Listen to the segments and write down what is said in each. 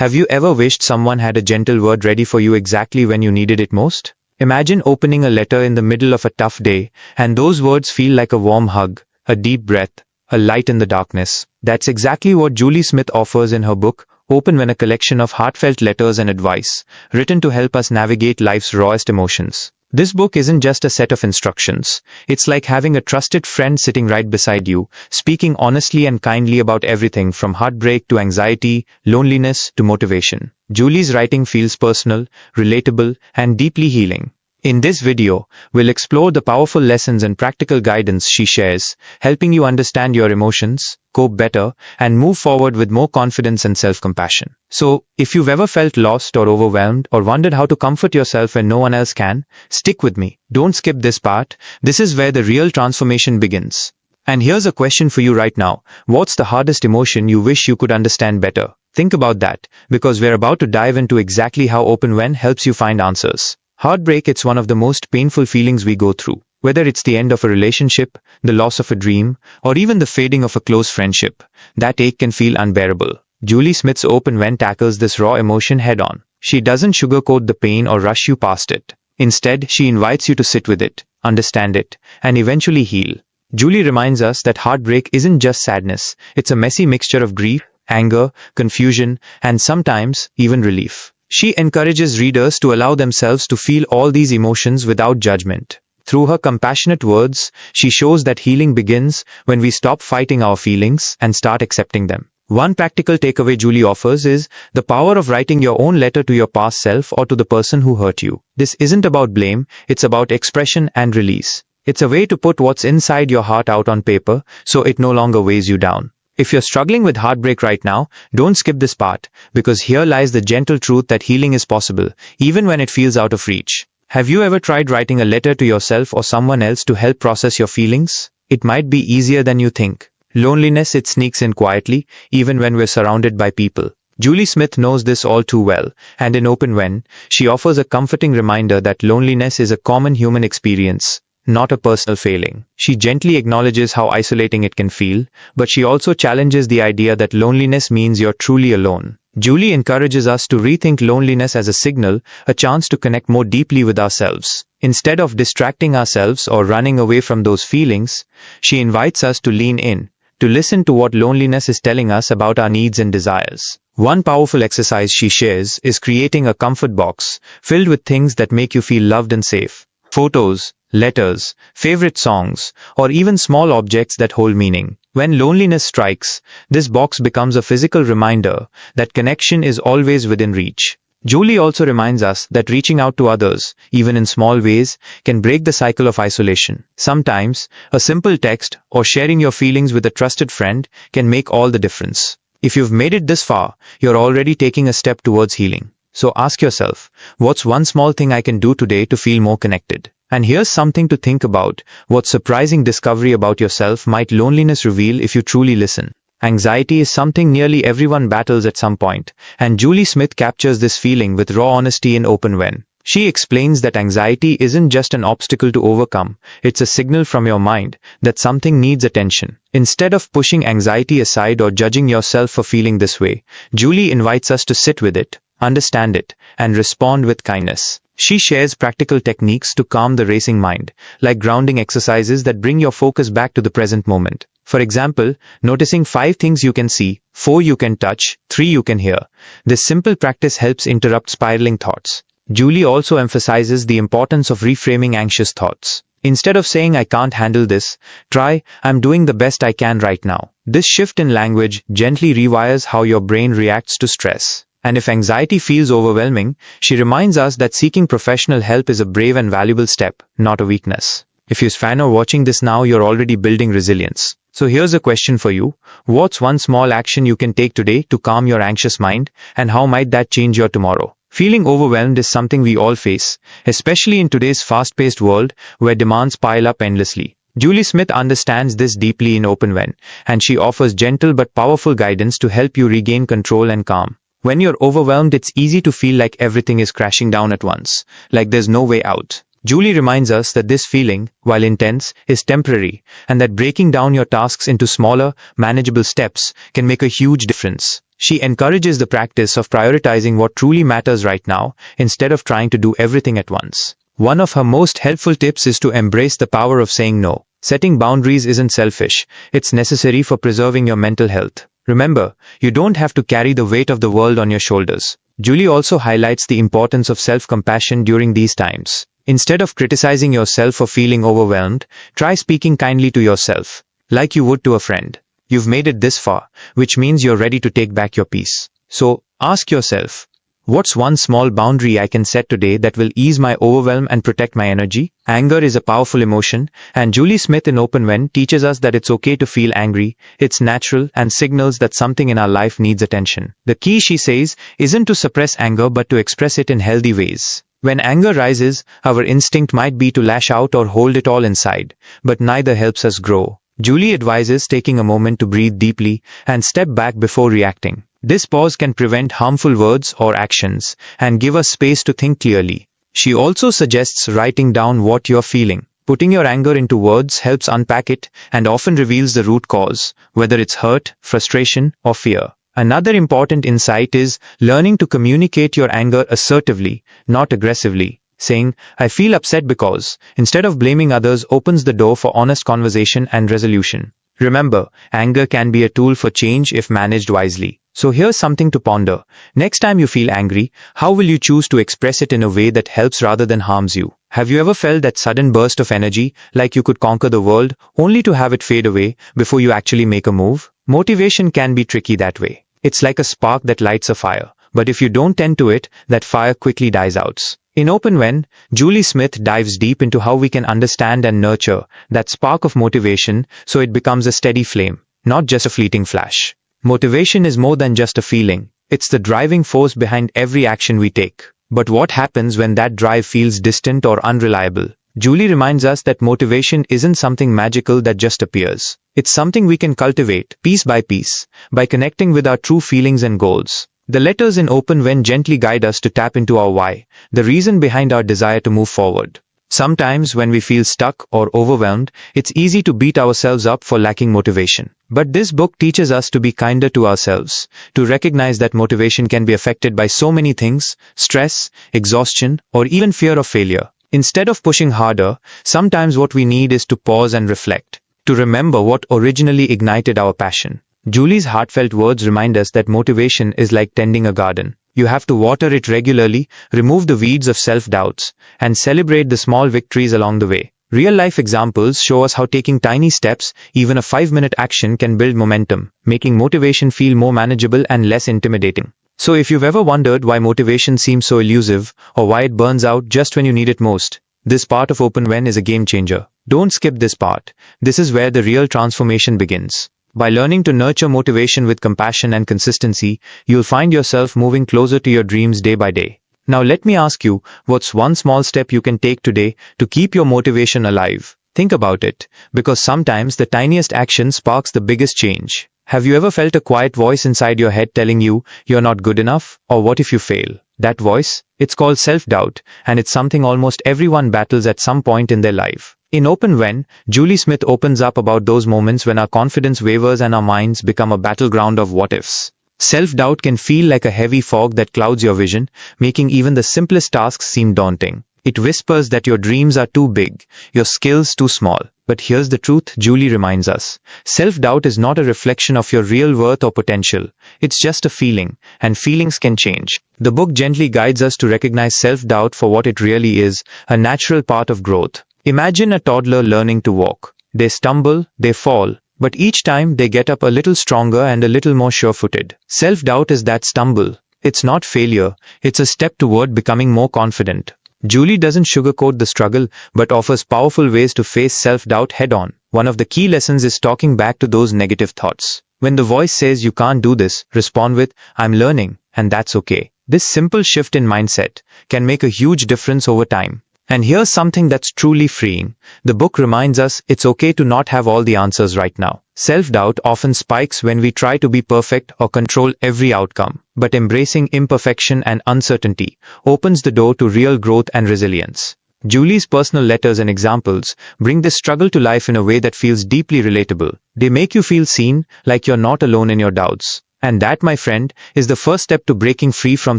Have you ever wished someone had a gentle word ready for you exactly when you needed it most? Imagine opening a letter in the middle of a tough day, and those words feel like a warm hug, a deep breath, a light in the darkness. That's exactly what Julie Smith offers in her book, Open When, a collection of heartfelt letters and advice, written to help us navigate life's rawest emotions. This book isn't just a set of instructions. It's like having a trusted friend sitting right beside you, speaking honestly and kindly about everything from heartbreak to anxiety, loneliness to motivation. Julie's writing feels personal, relatable, and deeply healing. In this video, we'll explore the powerful lessons and practical guidance she shares, helping you understand your emotions, cope better, and move forward with more confidence and self-compassion. So, if you've ever felt lost or overwhelmed or wondered how to comfort yourself when no one else can, stick with me. Don't skip this part. This is where the real transformation begins. And here's a question for you right now. What's the hardest emotion you wish you could understand better? Think about that, because we're about to dive into exactly how Open When helps you find answers. Heartbreak, it's one of the most painful feelings we go through. Whether it's the end of a relationship, the loss of a dream, or even the fading of a close friendship, that ache can feel unbearable. Julie Smith's Open When tackles this raw emotion head-on. She doesn't sugarcoat the pain or rush you past it. Instead, she invites you to sit with it, understand it, and eventually heal. Julie reminds us that heartbreak isn't just sadness. It's a messy mixture of grief, anger, confusion, and sometimes even relief. She encourages readers to allow themselves to feel all these emotions without judgment. Through her compassionate words, she shows that healing begins when we stop fighting our feelings and start accepting them. One practical takeaway Julie offers is the power of writing your own letter to your past self or to the person who hurt you. This isn't about blame, it's about expression and release. It's a way to put what's inside your heart out on paper so it no longer weighs you down. If you're struggling with heartbreak right now, don't skip this part, because here lies the gentle truth that healing is possible, even when it feels out of reach. Have you ever tried writing a letter to yourself or someone else to help process your feelings? It might be easier than you think. Loneliness, it sneaks in quietly, even when we're surrounded by people. Julie Smith knows this all too well, and in Open When, she offers a comforting reminder that loneliness is a common human experience, not a personal failing. She gently acknowledges how isolating it can feel, but she also challenges the idea that loneliness means you're truly alone. Julie encourages us to rethink loneliness as a signal, a chance to connect more deeply with ourselves. Instead of distracting ourselves or running away from those feelings, she invites us to lean in, to listen to what loneliness is telling us about our needs and desires. One powerful exercise she shares is creating a comfort box filled with things that make you feel loved and safe. Photos, letters, favorite songs, or even small objects that hold meaning. When loneliness strikes, this box becomes a physical reminder that connection is always within reach. Julie also reminds us that reaching out to others, even in small ways, can break the cycle of isolation. Sometimes, a simple text or sharing your feelings with a trusted friend can make all the difference. If you've made it this far, you're already taking a step towards healing. So ask yourself, what's one small thing I can do today to feel more connected? And here's something to think about. What surprising discovery about yourself might loneliness reveal if you truly listen? Anxiety is something nearly everyone battles at some point, and Julie Smith captures this feeling with raw honesty in Open When. She explains that anxiety isn't just an obstacle to overcome, it's a signal from your mind that something needs attention. Instead of pushing anxiety aside or judging yourself for feeling this way, Julie invites us to sit with it, understand it, and respond with kindness. She shares practical techniques to calm the racing mind, like grounding exercises that bring your focus back to the present moment. For example, noticing 5 things you can see, 4 you can touch, 3 you can hear. This simple practice helps interrupt spiraling thoughts. Julie also emphasizes the importance of reframing anxious thoughts. Instead of saying I can't handle this, try I'm doing the best I can right now. This shift in language gently rewires how your brain reacts to stress. And if anxiety feels overwhelming, she reminds us that seeking professional help is a brave and valuable step, not a weakness. If you're a fan or watching this now, you're already building resilience. So here's a question for you. What's one small action you can take today to calm your anxious mind, and how might that change your tomorrow? Feeling overwhelmed is something we all face, especially in today's fast-paced world where demands pile up endlessly. Julie Smith understands this deeply in Open When, and she offers gentle but powerful guidance to help you regain control and calm. When you're overwhelmed, it's easy to feel like everything is crashing down at once, like there's no way out. Julie reminds us that this feeling, while intense, is temporary, and that breaking down your tasks into smaller, manageable steps can make a huge difference. She encourages the practice of prioritizing what truly matters right now, instead of trying to do everything at once. One of her most helpful tips is to embrace the power of saying no. Setting boundaries isn't selfish, it's necessary for preserving your mental health. Remember, you don't have to carry the weight of the world on your shoulders. Julie also highlights the importance of self-compassion during these times. Instead of criticizing yourself for feeling overwhelmed, try speaking kindly to yourself, like you would to a friend. You've made it this far, which means you're ready to take back your peace. So, ask yourself, what's one small boundary I can set today that will ease my overwhelm and protect my energy? Anger is a powerful emotion, and Julie Smith in Open When teaches us that it's okay to feel angry, it's natural, and signals that something in our life needs attention. The key, she says, isn't to suppress anger but to express it in healthy ways. When anger rises, our instinct might be to lash out or hold it all inside, but neither helps us grow. Julie advises taking a moment to breathe deeply and step back before reacting. This pause can prevent harmful words or actions and give us space to think clearly. She also suggests writing down what you're feeling. Putting your anger into words helps unpack it and often reveals the root cause, whether it's hurt, frustration, or fear. Another important insight is learning to communicate your anger assertively, not aggressively. Saying, "I feel upset because," instead of blaming others, opens the door for honest conversation and resolution. Remember, anger can be a tool for change if managed wisely. So here's something to ponder. Next time you feel angry, how will you choose to express it in a way that helps rather than harms you? Have you ever felt that sudden burst of energy, like you could conquer the world, only to have it fade away before you actually make a move? Motivation can be tricky that way. It's like a spark that lights a fire, but if you don't tend to it, that fire quickly dies out. In Open When, Julie Smith dives deep into how we can understand and nurture that spark of motivation so it becomes a steady flame, not just a fleeting flash. Motivation is more than just a feeling. It's the driving force behind every action we take. But what happens when that drive feels distant or unreliable? Julie reminds us that motivation isn't something magical that just appears. It's something we can cultivate, piece by connecting with our true feelings and goals. The letters in Open When gently guide us to tap into our why, the reason behind our desire to move forward. Sometimes when we feel stuck or overwhelmed, it's easy to beat ourselves up for lacking motivation. But this book teaches us to be kinder to ourselves, to recognize that motivation can be affected by so many things: stress, exhaustion, or even fear of failure. Instead of pushing harder, sometimes what we need is to pause and reflect, to remember what originally ignited our passion. Julie's heartfelt words remind us that motivation is like tending a garden. You have to water it regularly, remove the weeds of self-doubts, and celebrate the small victories along the way. Real-life examples show us how taking tiny steps, even a 5-minute action, can build momentum, making motivation feel more manageable and less intimidating. So if you've ever wondered why motivation seems so elusive, or why it burns out just when you need it most, this part of Open When is a game changer. Don't skip this part. This is where the real transformation begins. By learning to nurture motivation with compassion and consistency, you'll find yourself moving closer to your dreams day by day. Now let me ask you, what's one small step you can take today to keep your motivation alive? Think about it, because sometimes the tiniest action sparks the biggest change. Have you ever felt a quiet voice inside your head telling you you're not good enough, or what if you fail? That voice? It's called self-doubt, and it's something almost everyone battles at some point in their life. In Open When, Julie Smith opens up about those moments when our confidence wavers and our minds become a battleground of what-ifs. Self-doubt can feel like a heavy fog that clouds your vision, making even the simplest tasks seem daunting. It whispers that your dreams are too big, your skills too small. But here's the truth, Julie reminds us. Self-doubt is not a reflection of your real worth or potential. It's just a feeling, and feelings can change. The book gently guides us to recognize self-doubt for what it really is, a natural part of growth. Imagine a toddler learning to walk. They stumble, they fall, but each time they get up a little stronger and a little more sure-footed. Self-doubt is that stumble. It's not failure, it's a step toward becoming more confident. Julie doesn't sugarcoat the struggle, but offers powerful ways to face self-doubt head-on. One of the key lessons is talking back to those negative thoughts. When the voice says you can't do this, respond with, "I'm learning, and that's okay." This simple shift in mindset can make a huge difference over time. And here's something that's truly freeing. The book reminds us it's okay to not have all the answers right now. Self-doubt often spikes when we try to be perfect or control every outcome. But embracing imperfection and uncertainty opens the door to real growth and resilience. Julie's personal letters and examples bring this struggle to life in a way that feels deeply relatable. They make you feel seen, like you're not alone in your doubts. And that, my friend, is the first step to breaking free from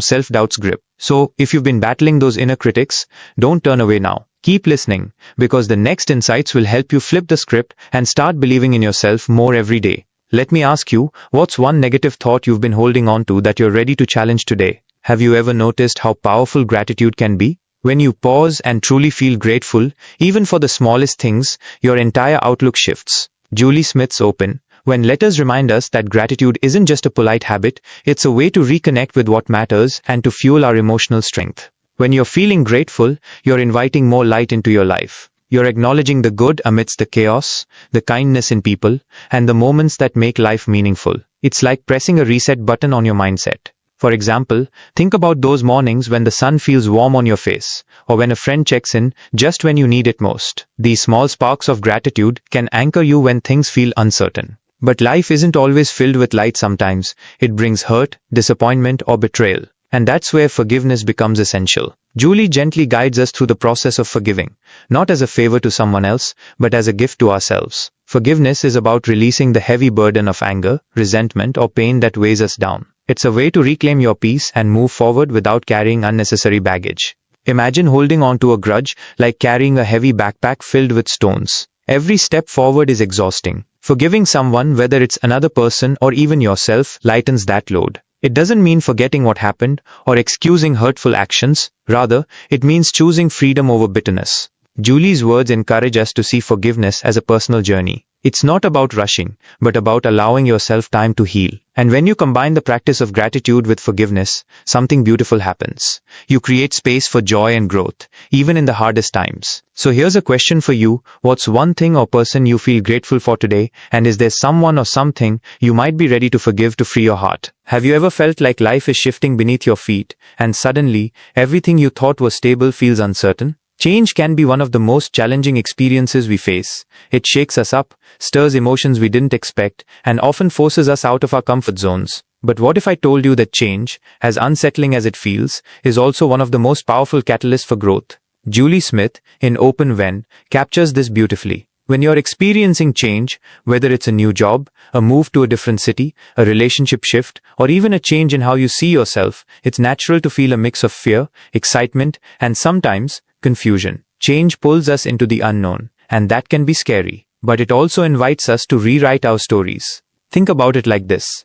self-doubt's grip. So, if you've been battling those inner critics, don't turn away now. Keep listening, because the next insights will help you flip the script and start believing in yourself more every day. Let me ask you, what's one negative thought you've been holding on to that you're ready to challenge today? Have you ever noticed how powerful gratitude can be? When you pause and truly feel grateful, even for the smallest things, your entire outlook shifts. Julie Smith's Open When letters remind us that gratitude isn't just a polite habit, it's a way to reconnect with what matters and to fuel our emotional strength. When you're feeling grateful, you're inviting more light into your life. You're acknowledging the good amidst the chaos, the kindness in people, and the moments that make life meaningful. It's like pressing a reset button on your mindset. For example, think about those mornings when the sun feels warm on your face, or when a friend checks in just when you need it most. These small sparks of gratitude can anchor you when things feel uncertain. But life isn't always filled with light sometimes. It brings hurt, disappointment, or betrayal. And that's where forgiveness becomes essential. Julie gently guides us through the process of forgiving, not as a favor to someone else, but as a gift to ourselves. Forgiveness is about releasing the heavy burden of anger, resentment, or pain that weighs us down. It's a way to reclaim your peace and move forward without carrying unnecessary baggage. Imagine holding on to a grudge like carrying a heavy backpack filled with stones. Every step forward is exhausting. Forgiving someone, whether it's another person or even yourself, lightens that load. It doesn't mean forgetting what happened or excusing hurtful actions. Rather, it means choosing freedom over bitterness. Julie's words encourage us to see forgiveness as a personal journey. It's not about rushing, but about allowing yourself time to heal. And when you combine the practice of gratitude with forgiveness, something beautiful happens. You create space for joy and growth, even in the hardest times. So here's a question for you. What's one thing or person you feel grateful for today? And is there someone or something you might be ready to forgive to free your heart? Have you ever felt like life is shifting beneath your feet, and suddenly, everything you thought was stable feels uncertain? Change can be one of the most challenging experiences we face. It shakes us up, stirs emotions we didn't expect, and often forces us out of our comfort zones. But what if I told you that change, as unsettling as it feels, is also one of the most powerful catalysts for growth? Julie Smith, in Open When, captures this beautifully. When you're experiencing change, whether it's a new job, a move to a different city, a relationship shift, or even a change in how you see yourself, it's natural to feel a mix of fear, excitement, and sometimes confusion. Change pulls us into the unknown, and that can be scary. But it also invites us to rewrite our stories. Think about it like this.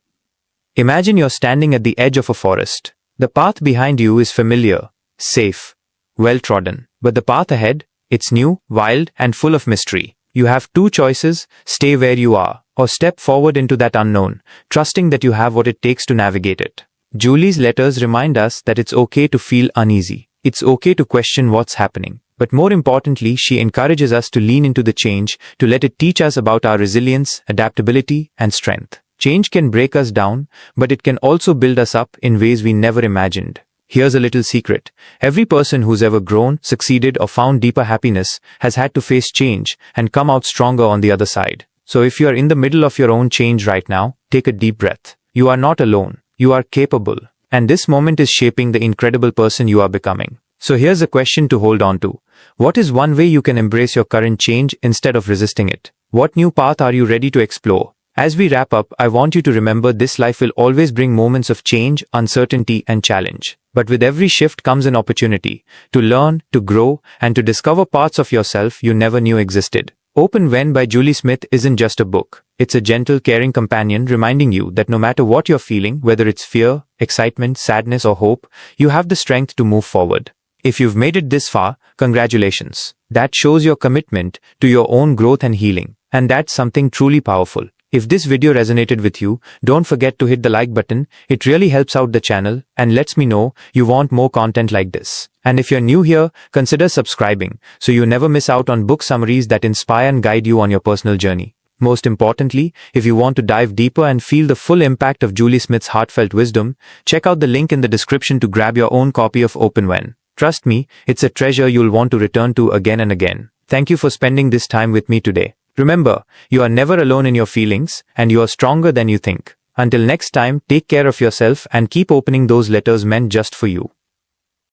Imagine you're standing at the edge of a forest. The path behind you is familiar, safe, well-trodden. But the path ahead, it's new, wild, and full of mystery. You have two choices: stay where you are, or step forward into that unknown, trusting that you have what it takes to navigate it. Julie's letters remind us that it's okay to feel uneasy. It's okay to question what's happening. But more importantly, she encourages us to lean into the change, to let it teach us about our resilience, adaptability, and strength. Change can break us down, but it can also build us up in ways we never imagined. Here's a little secret. Every person who's ever grown, succeeded, or found deeper happiness has had to face change and come out stronger on the other side. So if you are in the middle of your own change right now, take a deep breath. You are not alone. You are capable. And this moment is shaping the incredible person you are becoming. So here's a question to hold on to. What is one way you can embrace your current change instead of resisting it? What new path are you ready to explore? As we wrap up, I want you to remember this: life will always bring moments of change, uncertainty, and challenge. But with every shift comes an opportunity to learn, to grow, and to discover parts of yourself you never knew existed. Open When by Julie Smith isn't just a book. It's a gentle, caring companion reminding you that no matter what you're feeling, whether it's fear, excitement, sadness, or hope, you have the strength to move forward. If you've made it this far, congratulations. That shows your commitment to your own growth and healing. And that's something truly powerful. If this video resonated with you, don't forget to hit the like button. It really helps out the channel and lets me know you want more content like this. And if you're new here, consider subscribing so you never miss out on book summaries that inspire and guide you on your personal journey. Most importantly, if you want to dive deeper and feel the full impact of Julie Smith's heartfelt wisdom, check out the link in the description to grab your own copy of Open When. Trust me, it's a treasure you'll want to return to again and again. Thank you for spending this time with me today. Remember, you are never alone in your feelings, and you are stronger than you think. Until next time, take care of yourself and keep opening those letters meant just for you.